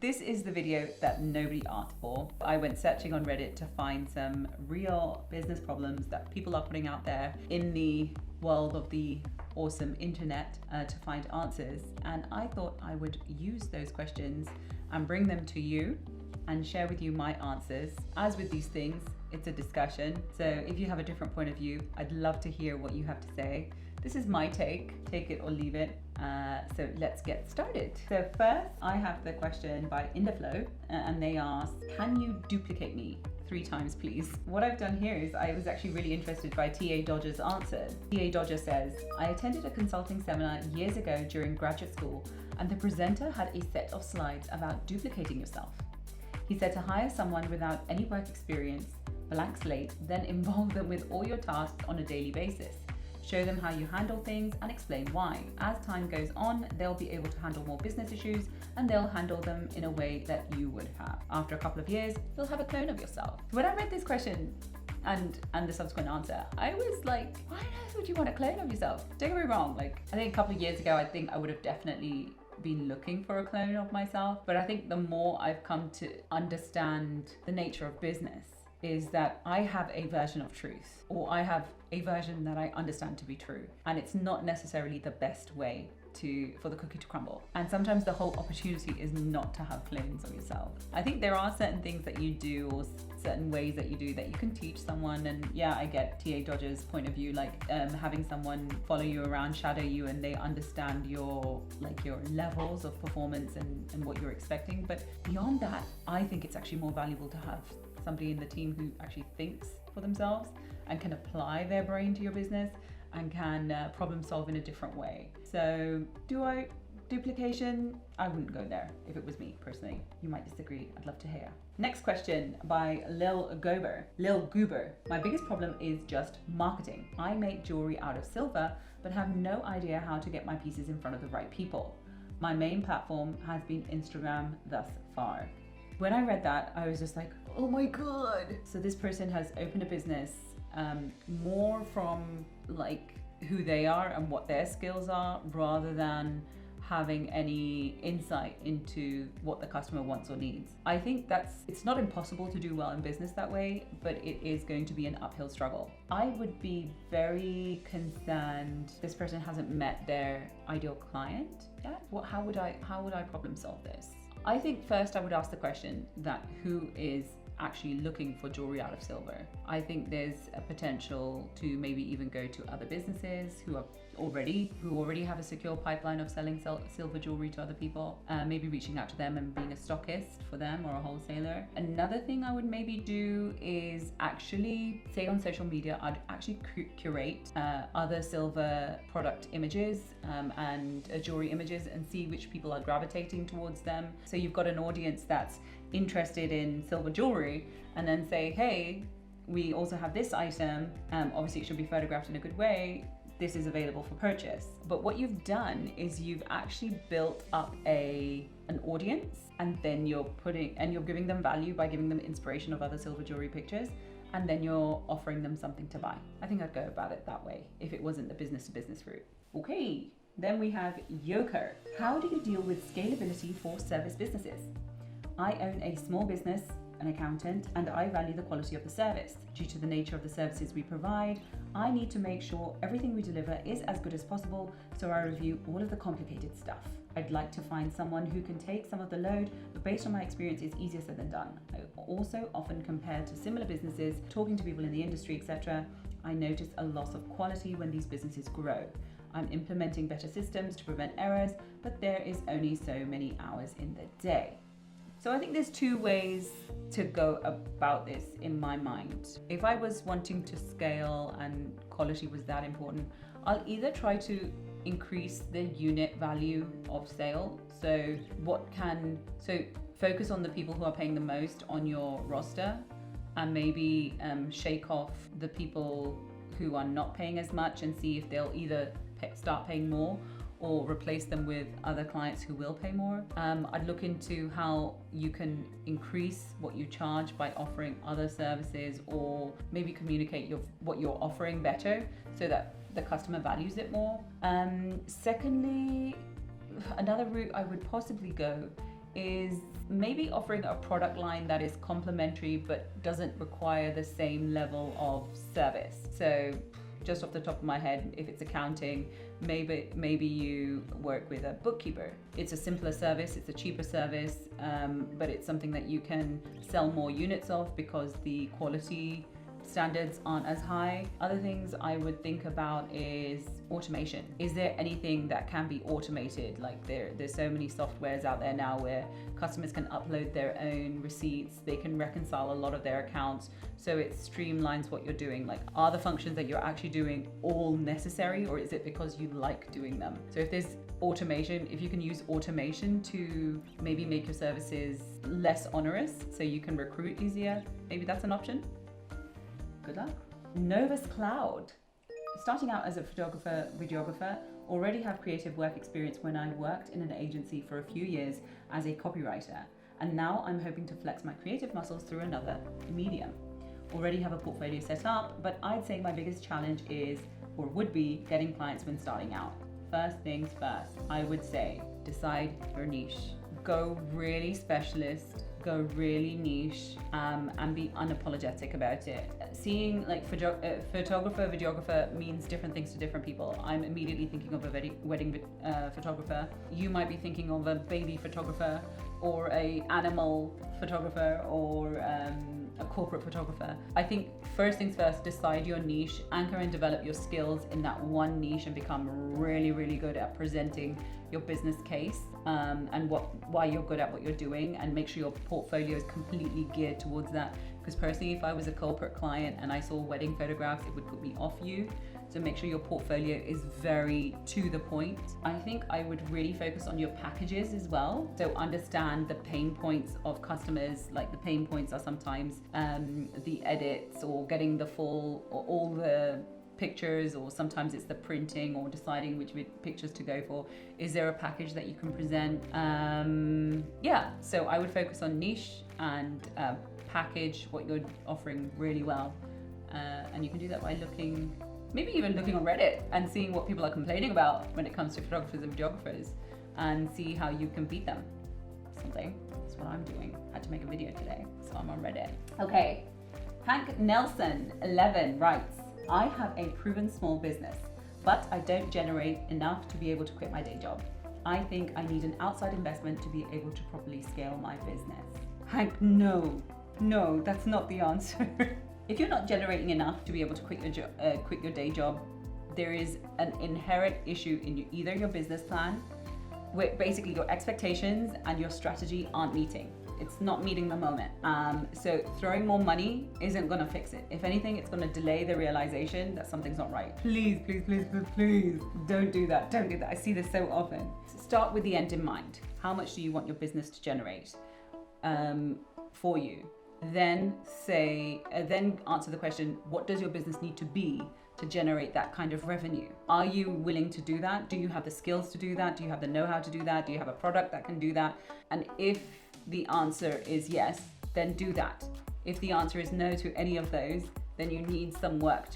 This is the video that nobody asked for. I went searching on Reddit to find some real business problems that people are putting out there in the world of the awesome internet to find answers. And I thought I would use those questions and bring them to you and share with you my answers. As with these things, it's a discussion. So if you have a different point of view, I'd love to hear what you have to say. This is my take it or leave it. So let's get started. So first, I have the question by Indaflow, and they ask, can you duplicate me 3 times, please? What I've done here is I was actually really interested by TA Dodger's answer. TA Dodger says, I attended a consulting seminar years ago during graduate school, and the presenter had a set of slides about duplicating yourself. He said to hire someone without any work experience, blank slate, then involve them with all your tasks on a daily basis. Show them how you handle things and explain why. As time goes on, they'll be able to handle more business issues and they'll handle them in a way that you would have. After a couple of years, you'll have a clone of yourself. When I read this question and the subsequent answer, I was like, why on earth would you want a clone of yourself? Don't get me wrong, like I think a couple of years ago, I think I would have definitely been looking for a clone of myself. But I think the more I've come to understand the nature of business is that I have a version of truth, or I have a version that I understand to be true. And it's not necessarily the best way for the cookie to crumble. And sometimes the whole opportunity is not to have clones of yourself. I think there are certain things that you do or certain ways that you do that you can teach someone. And yeah, I get TA Dodger's point of view, like having someone follow you around, shadow you, and they understand your levels of performance and what you're expecting. But beyond that, I think it's actually more valuable to have somebody in the team who actually thinks for themselves and can apply their brain to your business and can problem solve in a different way. So duplication? I wouldn't go there if it was me personally. You might disagree, I'd love to hear. Next question by Lil Goober. My biggest problem is just marketing. I make jewelry out of silver, but have no idea how to get my pieces in front of the right people. My main platform has been Instagram thus far. When I read that, I was just like, oh my God. So this person has opened a business more from like who they are and what their skills are, rather than having any insight into what the customer wants or needs. I think it's not impossible to do well in business that way, but it is going to be an uphill struggle. I would be very concerned this person hasn't met their ideal client yet. How would I problem solve this? I think first I would ask the question that who is actually looking for jewelry out of silver. I think there's a potential to maybe even go to other businesses who already have a secure pipeline of selling silver jewelry to other people, maybe reaching out to them and being a stockist for them or a wholesaler. Another thing I would maybe do is actually say on social media, I'd actually curate other silver product images and jewelry images and see which people are gravitating towards them. So you've got an audience that's interested in silver jewelry, and then say, hey, we also have this item. Obviously it should be photographed in a good way. This is available for purchase. But what you've done is you've actually built up an audience, and then you're giving them value by giving them inspiration of other silver jewelry pictures, and then you're offering them something to buy. I think I'd go about it that way if it wasn't the business to business route. Okay, then we have Yoker. How do you deal with scalability for service businesses? I own a small business, an accountant, and I value the quality of the service. Due to the nature of the services we provide, I need to make sure everything we deliver is as good as possible, so I review all of the complicated stuff. I'd like to find someone who can take some of the load, but based on my experience, it's easier said than done. I also often compare to similar businesses, talking to people in the industry, etc. I notice a loss of quality when these businesses grow. I'm implementing better systems to prevent errors, but there is only so many hours in the day. So I think there's 2 ways to go about this in my mind. If I was wanting to scale and quality was that important, I'll either try to increase the unit value of sale. So focus on the people who are paying the most on your roster, and maybe shake off the people who are not paying as much and see if they'll either start paying more or replace them with other clients who will pay more. I'd look into how you can increase what you charge by offering other services, or maybe communicate what you're offering better so that the customer values it more. Secondly, another route I would possibly go is maybe offering a product line that is complementary but doesn't require the same level of service. So just off the top of my head, if it's accounting, maybe you work with a bookkeeper. It's a simpler service, it's a cheaper service, but it's something that you can sell more units of because the quality standards aren't as high. Other things I would think about is automation. Is there anything that can be automated? Like there's so many softwares out there now where customers can upload their own receipts, they can reconcile a lot of their accounts, so it streamlines what you're doing. Like, are the functions that you're actually doing all necessary, or is it because you like doing them? So if there's automation, if you can use automation to maybe make your services less onerous so you can recruit easier, maybe that's an option. Good luck. Novus Cloud. Starting out as a photographer, videographer, already have creative work experience when I worked in an agency for a few years as a copywriter. And now I'm hoping to flex my creative muscles through another medium. Already have a portfolio set up, but I'd say my biggest challenge is, or would be, getting clients when starting out. First things first, I would say, decide your niche. Go really specialist, go really niche, and be unapologetic about it. Seeing like photographer, videographer means different things to different people. I'm immediately thinking of a wedding photographer. You might be thinking of a baby photographer, or a animal photographer, or a corporate photographer. I think first things first, decide your niche, anchor and develop your skills in that one niche, and become really, really good at presenting your business case, and why you're good at what you're doing, and make sure your portfolio is completely geared towards that. Because personally, if I was a corporate client and I saw wedding photographs, it would put me off you. So make sure your portfolio is very to the point. I think I would really focus on your packages as well. So understand the pain points of customers. Like, the pain points are sometimes the edits, or getting the full, or all the pictures, or sometimes it's the printing, or deciding which pictures to go for. Is there a package that you can present? So I would focus on niche and package what you're offering really well. And you can do that by maybe even looking on Reddit and seeing what people are complaining about when it comes to photographers and videographers, and see how you can beat them. Something. That's what I'm doing. I had to make a video today, so I'm on Reddit. Okay. Hank Nelson 11 writes, I have a proven small business, but I don't generate enough to be able to quit my day job. I think I need an outside investment to be able to properly scale my business. Hank, no, that's not the answer. If you're not generating enough to be able to quit your day job, there is an inherent issue in either your business plan, where basically your expectations and your strategy aren't meeting. It's not meeting the moment. So throwing more money isn't gonna fix it. If anything, it's gonna delay the realization that something's not right. Please, don't do that. Don't do that. I see this so often. Start with the end in mind. How much do you want your business to generate for you? Then answer the question, what does your business need to be to generate that kind of revenue? Are you willing to do that? Do you have the skills to do that? Do you have the know-how to do that? Do you have a product that can do that? And if the answer is yes, then do that. If the answer is no to any of those, then you need some work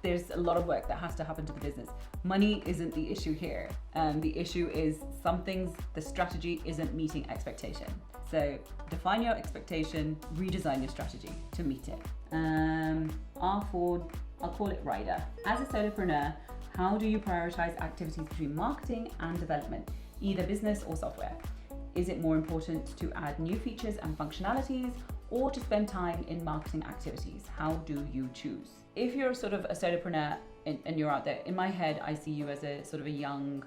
there's a lot of work that has to happen to the business. Money isn't the issue here. The issue is the strategy isn't meeting expectation. So define your expectation, redesign your strategy to meet it. R4, I'll call it Rider. As a solopreneur, how do you prioritize activities between marketing and development, either business or software? Is it more important to add new features and functionalities, or to spend time in marketing activities? How do you choose? If you're sort of a solopreneur and you're out there, in my head, I see you as a sort of a young,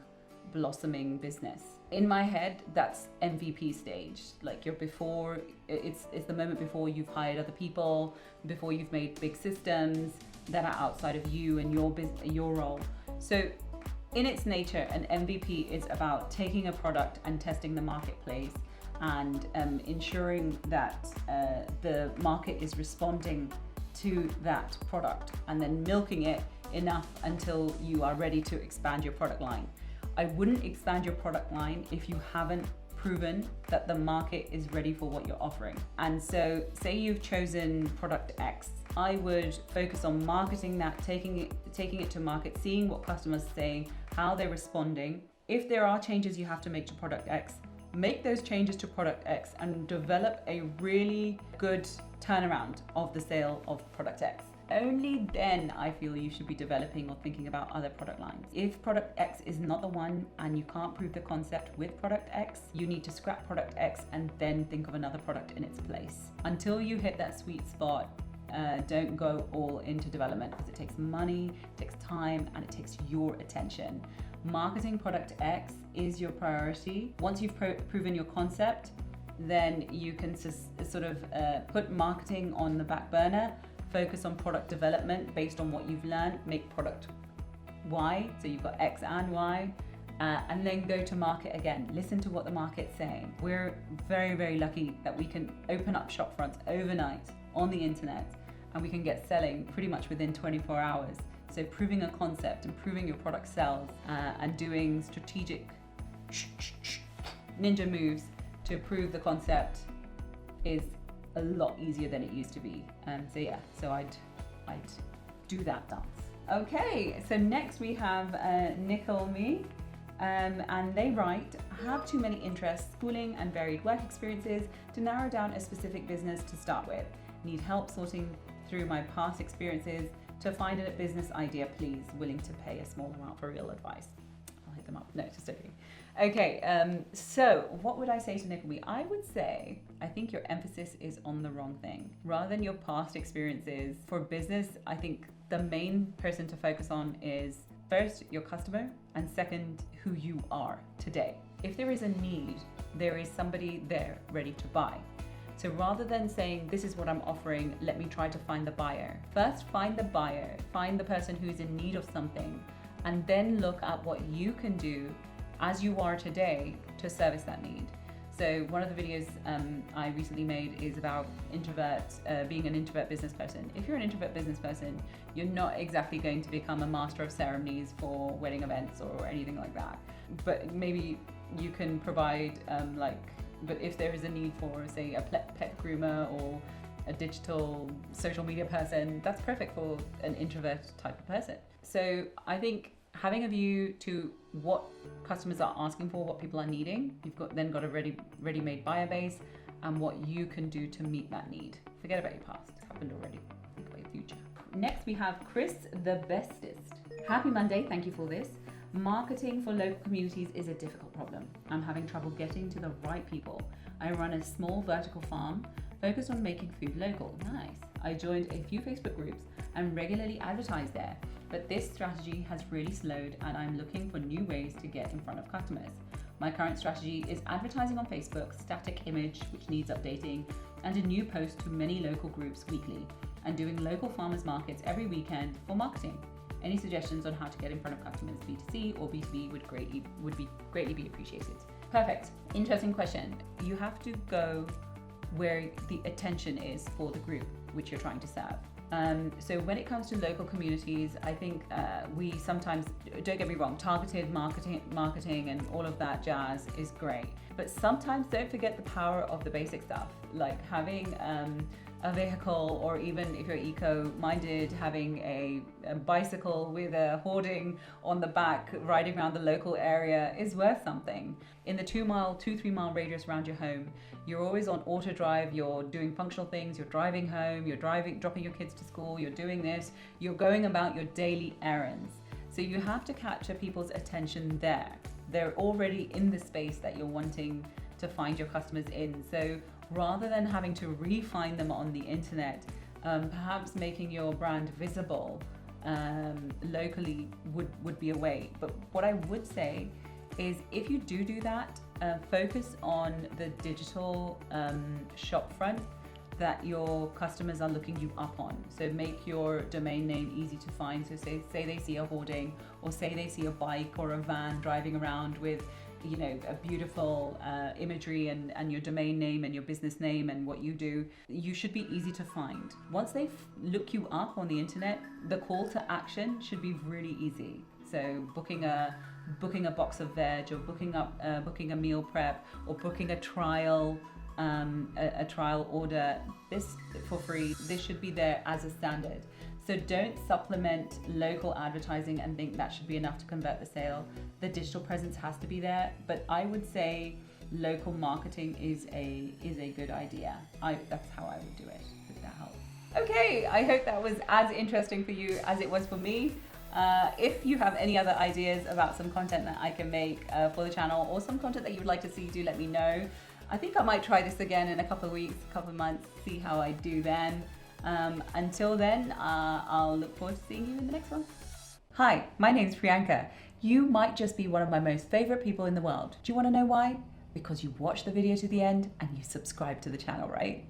blossoming business. In my head, that's MVP stage. Like, it's the moment before you've hired other people, before you've made big systems that are outside of you and your role. So in its nature, an MVP is about taking a product and testing the marketplace, and ensuring that the market is responding to that product, and then milking it enough until you are ready to expand your product line. I wouldn't expand your product line if you haven't proven that the market is ready for what you're offering. And so, say you've chosen product X, I would focus on marketing that, taking it to market, seeing what customers are saying, how they're responding. If there are changes you have to make to product X, make those changes to product X and develop a really good turnaround of the sale of product X. Only then I feel you should be developing or thinking about other product lines. If product X is not the one and you can't prove the concept with product X, you need to scrap product X and then think of another product in its place. Until you hit that sweet spot, don't go all into development, because it takes money, it takes time, and it takes your attention. Marketing product X is your priority. Once you've proven your concept, then you can sort of put marketing on the back burner, focus on product development based on what you've learned, make product Y, so you've got X and Y, and then go to market again. Listen to what the market's saying. We're very, very lucky that we can open up shop fronts overnight on the internet, and we can get selling pretty much within 24 hours. So proving a concept and proving your product sells, and doing strategic ninja moves to prove the concept is a lot easier than it used to be. So I'd do that dance. Okay, so next we have Nicole Me, and they write, have too many interests, schooling and varied work experiences to narrow down a specific business to start with. Need help sorting through my past experiences to find a business idea, please. Willing to pay a small amount for real advice. I'll hit them up. No, just joking. Okay, so what would I say to Nicole? I would say, I think your emphasis is on the wrong thing. Rather than your past experiences for business, I think the main person to focus on is first, your customer, and second, who you are today. If there is a need, there is somebody there ready to buy. So rather than saying, this is what I'm offering, let me try to find the buyer. First, find the buyer, find the person who's in need of something, and then look at what you can do as you are today to service that need. So one of the videos I recently made is about being an introvert business person. If you're an introvert business person, you're not exactly going to become a master of ceremonies for wedding events or anything like that. But maybe you can provide but if there is a need for, say, a pet groomer or a digital social media person, that's perfect for an introvert type of person. So I think having a view to what customers are asking for, what people are needing, you've got a ready-made buyer base and what you can do to meet that need. Forget about your past, it's happened already. Think about your future. Next we have Chris the Bestest. Happy Monday, thank you for this. Marketing for local communities is a difficult problem. I'm having trouble getting to the right people. I run a small vertical farm focused on making food local. Nice. I joined a few Facebook groups and regularly advertise there, but this strategy has really slowed and I'm looking for new ways to get in front of customers. My current strategy is advertising on Facebook, static image which needs updating, and a new post to many local groups weekly, and doing local farmers markets every weekend for marketing. Any suggestions on how to get in front of customers B2C or B2B would greatly be appreciated. Perfect. Interesting question. You have to go where the attention is for the group which you're trying to serve. So when it comes to local communities, I think we sometimes, don't get me wrong, targeted marketing and all of that jazz is great. But sometimes don't forget the power of the basic stuff, like having a vehicle, or even if you're eco-minded, having a bicycle with a hoarding on the back riding around the local area is worth something. In the 2-3 mile radius around your home, you're always on auto drive, you're doing functional things, you're driving home, you're dropping your kids to school, you're doing this, you're going about your daily errands. So you have to capture people's attention there. They're already in the space that you're wanting to find your customers in. So rather than having to re-find them on the internet, perhaps making your brand visible locally would be a way. But what I would say is, if you do that, focus on the digital shop front that your customers are looking you up on. So make your domain name easy to find. So say they see a hoarding, or say they see a bike or a van driving around with a beautiful imagery and your domain name and your business name and what you do, you should be easy to find. Once they look you up on the internet, the call to action should be really easy. So booking a box of veg, or booking a meal prep, or booking a trial order, this for free, this should be there as a standard. So don't supplement local advertising and think that should be enough to convert the sale. The digital presence has to be there, but I would say local marketing is a good idea. That's how I would do it, if that helps. Okay, I hope that was as interesting for you as it was for me. If you have any other ideas about some content that I can make for the channel, or some content that you would like to see, do let me know. I think I might try this again in a couple of weeks, a couple of months, see how I do then. Until then, I'll look forward to seeing you in the next one. Hi, my name's Prianka. You might just be one of my most favorite people in the world. Do you want to know why? Because you watched the video to the end and you subscribed to the channel, right?